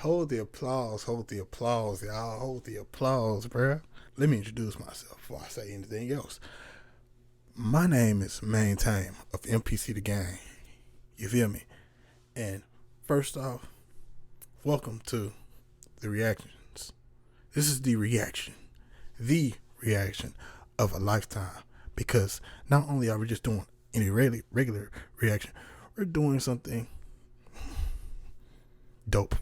Hold the applause, y'all. Hold the applause, bruh. Let me introduce myself before I say anything else. My name is Maintain of MPC The Gang. You feel me? And first off, welcome to the reactions. This is the reaction of a lifetime. Because not only are we just doing any regular reaction, we're doing something dope.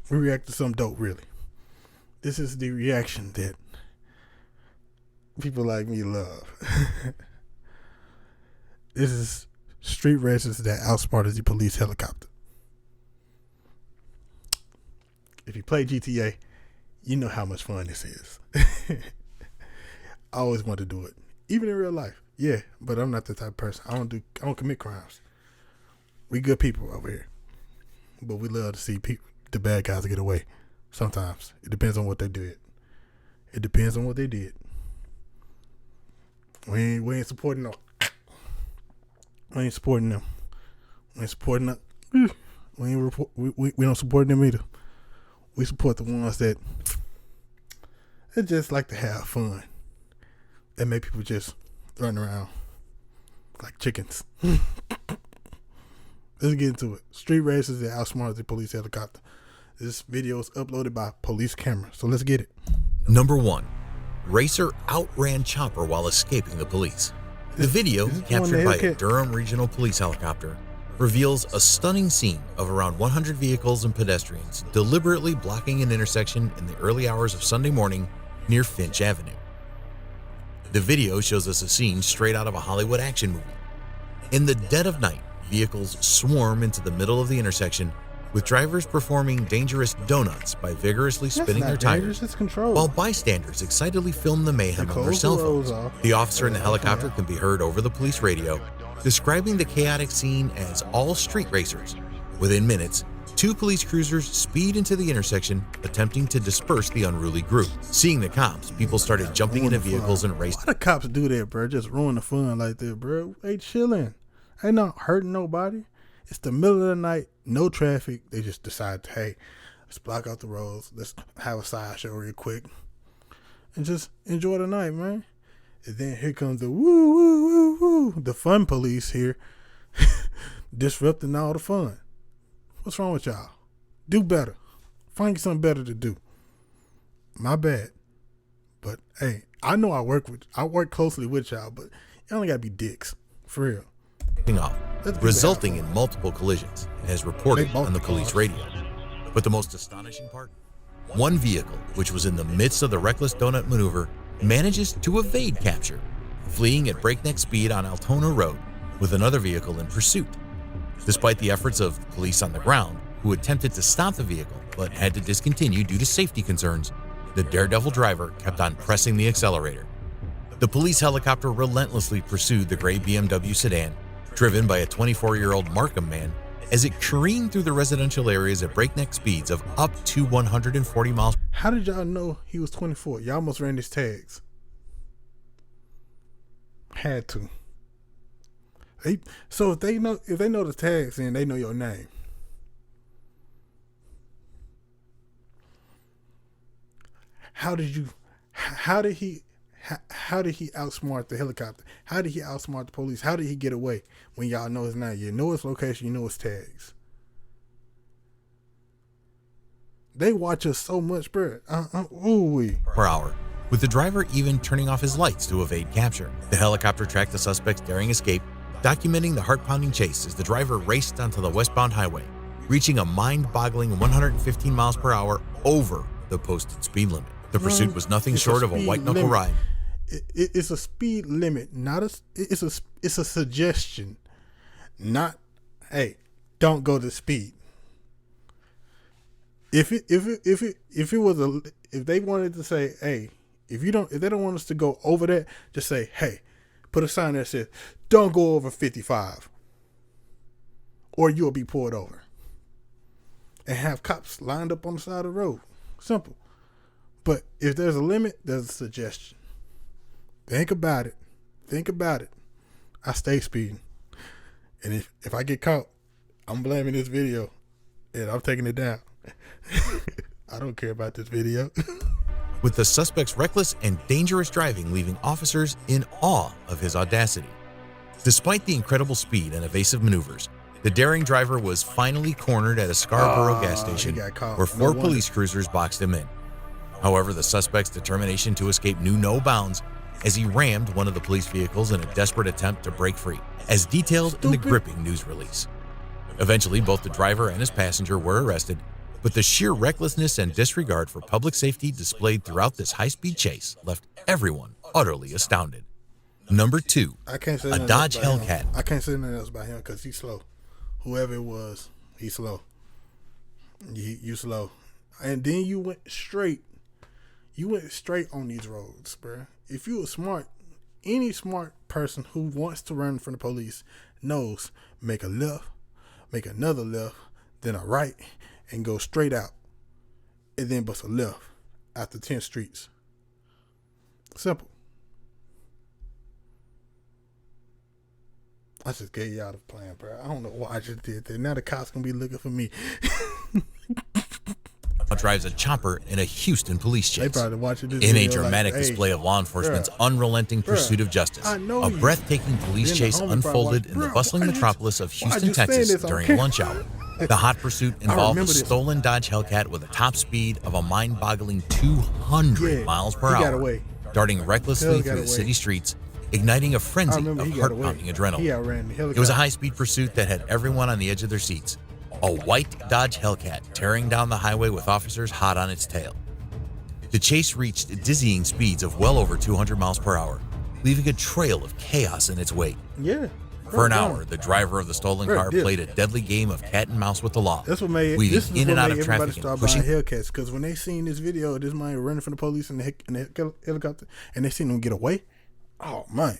We react to something dope, really. This is the reaction that people like me love. This is street races that outsmarted the police helicopter. If you play GTA, you know how much fun this is. I always want to do it, even in real life. Yeah, but I'm not the type of person. I don't commit crimes. We good people over here, but we love to see the bad guys get away. Sometimes it depends on what they did. We ain't supporting them. We ain't supporting them. We don't support them either. We support the ones that just like to have fun. That make people just run around like chickens. Let's get into it. Street races that outsmarted the police helicopter. This video is uploaded by police camera, so let's get it. Number 1. Racer outran chopper while escaping the police. The video, captured by a Durham Regional Police helicopter, reveals a stunning scene of around 100 vehicles and pedestrians deliberately blocking an intersection in the early hours of Sunday morning near Finch Avenue. The video shows us a scene straight out of a Hollywood action movie. In the dead of night, vehicles swarm into the middle of the intersection, with drivers performing dangerous donuts by vigorously spinning their tires, while bystanders excitedly film the mayhem on their cell phones. The officer in the helicopter can be heard over the police radio, describing the chaotic scene as all street racers. Within minutes, 2 police cruisers speed into the intersection, attempting to disperse the unruly group. Seeing the cops, people started jumping into vehicles and racing. Why the cops do that, bro? Just ruin the fun like that, bro. They chilling. They not hurting nobody. It's the middle of the night, no traffic. They just decide, hey, let's block out the roads. Let's have a sideshow real quick and just enjoy the night, man. And then here comes the woo, the fun police here, disrupting all the fun. What's wrong with y'all? Do better. Find something better to do. My bad. But hey, I know I work closely with y'all, but y'all only gotta be dicks. For real. Off, resulting in multiple collisions, as reported on the police radio. But the most astonishing part? One vehicle, which was in the midst of the reckless donut maneuver, manages to evade capture, fleeing at breakneck speed on Altona Road, with another vehicle in pursuit. Despite the efforts of police on the ground, who attempted to stop the vehicle but had to discontinue due to safety concerns, the daredevil driver kept on pressing the accelerator. The police helicopter relentlessly pursued the gray BMW sedan, driven by a 24-year-old Markham man, as it careened through the residential areas at breakneck speeds of up to 140 miles. How did y'all know he was 24? Y'all almost ran his tags. Had to. So if they know the tags, then they know your name. How did he outsmart the helicopter? How did he outsmart the police? How did he get away when y'all know his name? You know his location, you know his tags. They watch us so much, bro. Per hour, with the driver even turning off his lights to evade capture. The helicopter tracked the suspect's daring escape, documenting the heart-pounding chase as the driver raced onto the westbound highway, reaching a mind-boggling 115 miles per hour over the posted speed limit. The pursuit was nothing short of a white-knuckle ride. It's a speed limit, it's a suggestion, not, hey, don't go to speed. If they wanted to say, hey, if they don't want us to go over that, just say, hey, put a sign that says, don't go over 55, or you'll be pulled over, and have cops lined up on the side of the road. Simple. But if there's a limit, there's a suggestion. Think about it. I stay speeding. And if I get caught, I'm blaming this video and I'm taking it down. I don't care about this video. With the suspect's reckless and dangerous driving leaving officers in awe of his audacity. Despite the incredible speed and evasive maneuvers, the daring driver was finally cornered at a Scarborough gas station where 4 police cruisers boxed him in. However, the suspect's determination to escape knew no bounds as he rammed one of the police vehicles in a desperate attempt to break free, as detailed in the gripping news release. Eventually, both the driver and his passenger were arrested, but the sheer recklessness and disregard for public safety displayed throughout this high-speed chase left everyone utterly astounded. Number 2, a Dodge Hellcat. I can't say nothing else about him because he's slow. Whoever it was, he's slow. You slow. And then you went straight. You went straight on these roads, bro. If you were smart, any smart person who wants to run from the police knows make a left, make another left, then a right, and go straight out. And then bust a left after 10 streets. Simple. I just gave y'all the plan, bro. I don't know why I just did that. Now the cops gonna be looking for me. Drives a chopper in a Houston police chase. They probably watching this in a video dramatic like, hey, display of law enforcement's unrelenting pursuit of justice. A breathtaking police chase unfolded in the bustling metropolis of Houston, Texas during lunch hour. The hot pursuit involved a stolen Dodge Hellcat with a top speed of a mind-boggling 200 miles per hour, darting recklessly through the city streets, igniting a frenzy of heart-pounding adrenaline. It was a high-speed pursuit that had everyone on the edge of their seats. A white Dodge Hellcat tearing down the highway with officers hot on its tail. The chase reached dizzying speeds of well over 200 miles per hour, leaving a trail of chaos in its wake. For an hour, the driver of the stolen car played a deadly game of cat and mouse with the law, That's what made weaving in and out of traffic and pushing Hellcats. Because when they seen this video of this man running from the police in the helicopter, and they seen him get away, oh man,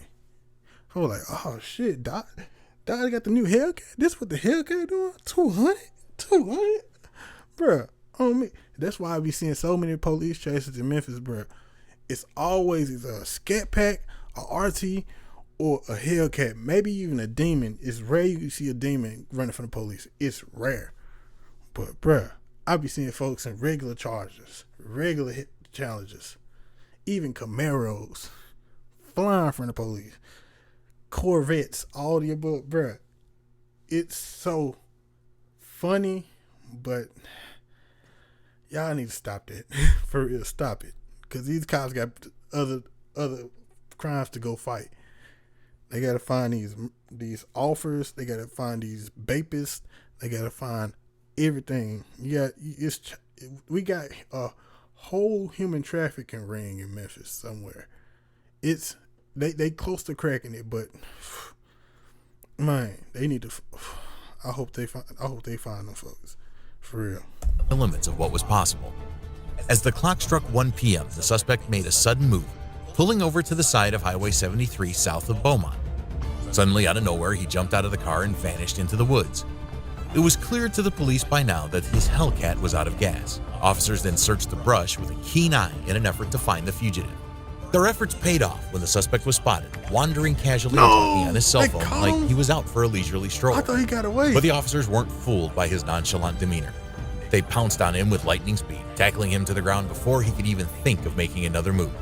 I was like, oh shit, Dodge got the new Hellcat. This what the Hellcat doing? 200, bruh. On me. That's why I be seeing so many police chases in Memphis, bruh. It's always either a Scat Pack, a RT, or a Hellcat. Maybe even a Demon. It's rare you see a Demon running from the police. It's rare. But bruh, I be seeing folks in regular Chargers, regular Challengers, even Camaros flying from the police. Corvettes, all the above, bruh. It's so funny, but y'all need to stop that. For real, stop it. Because these cops got other crimes to go fight. They got to find these offers. They got to find these bapists. They got to find everything. We got a whole human trafficking ring in Memphis somewhere. They close to cracking it, but man, they need to. I hope they find them folks for real. The limits of what was possible. As the clock struck 1 p.m., the suspect made a sudden move, pulling over to the side of Highway 73 south of Beaumont. Suddenly, out of nowhere, he jumped out of the car and vanished into the woods. It was clear to the police by now that his Hellcat was out of gas. Officers then searched the brush with a keen eye in an effort to find the fugitive. Their efforts paid off when the suspect was spotted, wandering casually and talking on his cell phone like he was out for a leisurely stroll. I thought he got away. But the officers weren't fooled by his nonchalant demeanor. They pounced on him with lightning speed, tackling him to the ground before he could even think of making another move.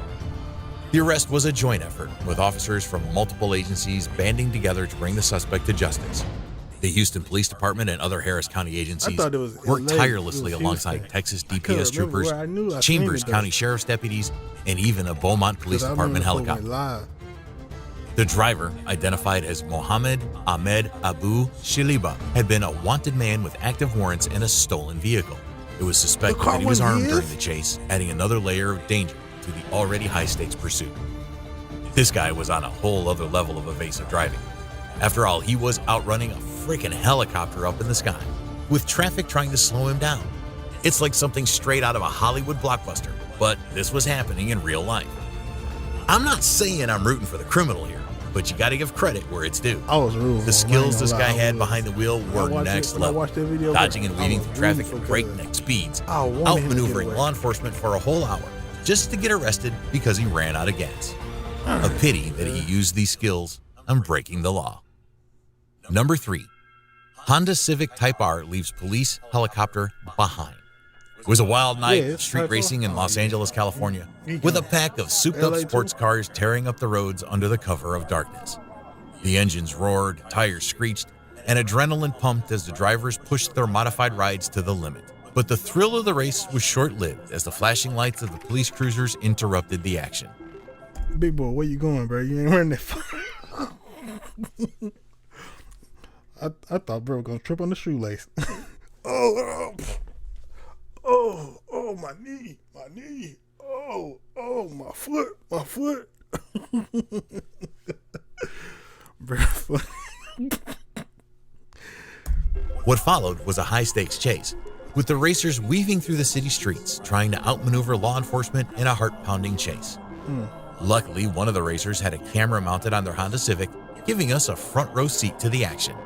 The arrest was a joint effort, with officers from multiple agencies banding together to bring the suspect to justice. The Houston Police Department and other Harris County agencies worked tirelessly alongside Texas DPS troopers, Chambers County Sheriff's deputies, and even a Beaumont Police Department helicopter. The driver, identified as Mohammed Ahmed Abu Shiliba, had been a wanted man with active warrants and a stolen vehicle. It was suspected that he was armed during the chase, adding another layer of danger to the already high-stakes pursuit. This guy was on a whole other level of evasive driving. After all, he was outrunning a freaking helicopter up in the sky, with traffic trying to slow him down. It's like something straight out of a Hollywood blockbuster, but this was happening in real life. I'm not saying I'm rooting for the criminal here, but you gotta give credit where it's due. I was rooting. The skills this guy had behind the wheel were next level, dodging and weaving through traffic at breakneck speeds, outmaneuvering law enforcement for a whole hour, just to get arrested because he ran out of gas. A pity that he used these skills on breaking the law. Number 3, Honda Civic Type R leaves police helicopter behind. It was a wild night Yeah, of street racing in Los Angeles, California, with a pack of souped-up sports cars tearing up the roads under the cover of darkness. The engines roared, tires screeched, and adrenaline pumped as the drivers pushed their modified rides to the limit. But the thrill of the race was short-lived as the flashing lights of the police cruisers interrupted the action. Big boy, where you going, bro? You ain't running that far. I thought bro was gonna trip on the shoelace. Oh, my knee. Oh, my foot. Bro. What followed was a high-stakes chase, with the racers weaving through the city streets, trying to outmaneuver law enforcement in a heart-pounding chase. Luckily, one of the racers had a camera mounted on their Honda Civic, giving us a front-row seat to the action.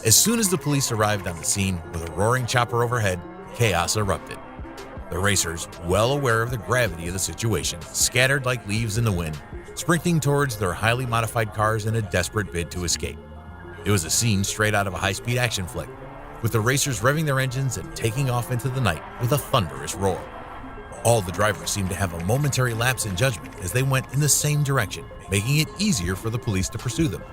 As soon as the police arrived on the scene with a roaring chopper overhead, chaos erupted. The racers, well aware of the gravity of the situation, scattered like leaves in the wind, sprinting towards their highly modified cars in a desperate bid to escape. It was a scene straight out of a high-speed action flick, with the racers revving their engines and taking off into the night with a thunderous roar. All the drivers seemed to have a momentary lapse in judgment as they went in the same direction, making it easier for the police to pursue them.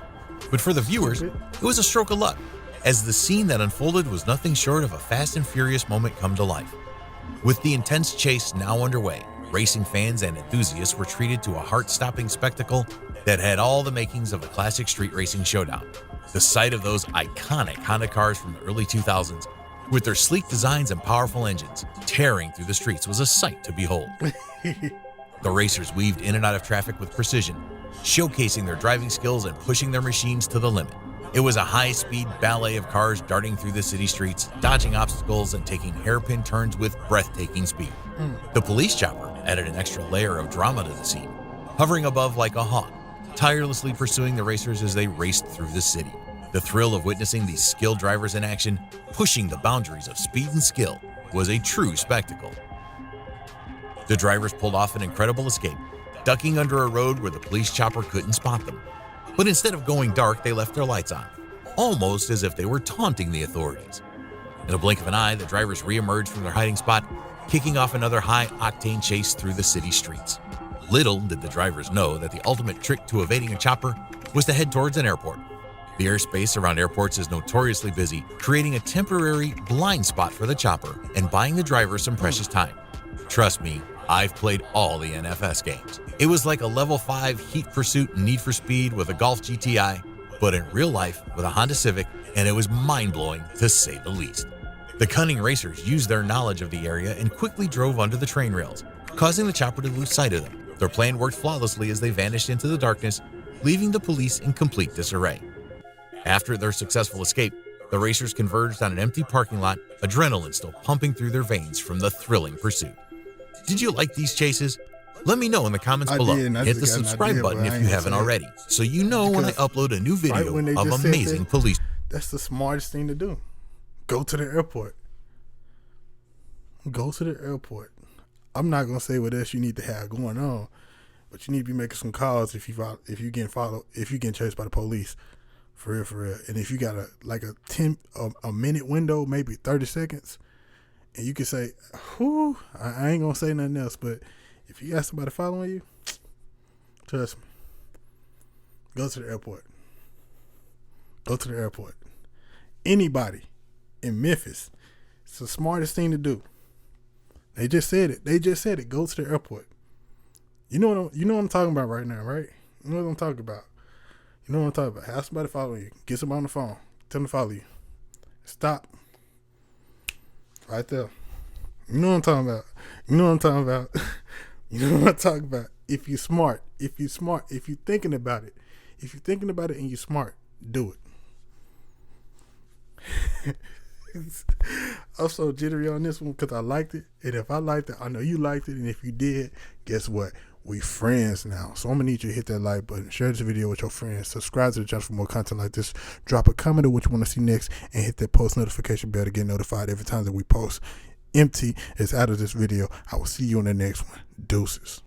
But for the viewers, it was a stroke of luck, as the scene that unfolded was nothing short of a Fast and Furious moment come to life. With the intense chase now underway, racing fans and enthusiasts were treated to a heart-stopping spectacle that had all the makings of a classic street racing showdown. The sight of those iconic Honda cars from the early 2000s, with their sleek designs and powerful engines, tearing through the streets was a sight to behold. The racers weaved in and out of traffic with precision, showcasing their driving skills and pushing their machines to the limit. It was a high-speed ballet of cars darting through the city streets, dodging obstacles and taking hairpin turns with breathtaking speed. The police chopper added an extra layer of drama to the scene, hovering above like a hawk, tirelessly pursuing the racers as they raced through the city. The thrill of witnessing these skilled drivers in action, pushing the boundaries of speed and skill, was a true spectacle. The drivers pulled off an incredible escape, ducking under a road where the police chopper couldn't spot them. But instead of going dark, they left their lights on, almost as if they were taunting the authorities. In a blink of an eye, the drivers re-emerged from their hiding spot, kicking off another high-octane chase through the city streets. Little did the drivers know that the ultimate trick to evading a chopper was to head towards an airport. The airspace around airports is notoriously busy, creating a temporary blind spot for the chopper and buying the driver some precious time. Trust me, I've played all the NFS games. It was like a level 5 Heat Pursuit and Need for Speed with a Golf GTI, but in real life with a Honda Civic, and it was mind-blowing to say the least. The cunning racers used their knowledge of the area and quickly drove under the train rails, causing the chopper to lose sight of them. Their plan worked flawlessly as they vanished into the darkness, leaving the police in complete disarray. After their successful escape, the racers converged on an empty parking lot, adrenaline still pumping through their veins from the thrilling pursuit. Did you like these chases? Let me know in the comments below. Hit the subscribe button if you haven't already, so you know when I upload a new video of amazing police. That's the smartest thing to do. Go to the airport. Go to the airport. I'm not gonna say what else you need to have going on, but you need to be making some calls if you getting followed, if you getting chased by the police, for real. And if you got a minute window, maybe 30 seconds, and you can say, "Whoo," I ain't gonna say nothing else, but if you got somebody following you, trust me, go to the airport. Go to the airport. Anybody in Memphis, it's the smartest thing to do. They just said it. Go to the airport. You know what I'm talking about right now, right? You know what I'm talking about. Have somebody follow you. Get somebody on the phone. Tell them to follow you. Stop. Right there. You know what I'm talking about. You know what I'm talking about. If you're smart, if you're thinking about it, and you're smart, do it. I'm so jittery on this one because I liked it. And if I liked it, I know you liked it. And if you did, guess what? We friends now. So I'm going to need you to hit that like button. Share this video with your friends. Subscribe to the channel for more content like this. Drop a comment of what you want to see next. And hit that post notification bell to get notified every time that we post. Empty is out of this video. I will see you in the next one. Deuces.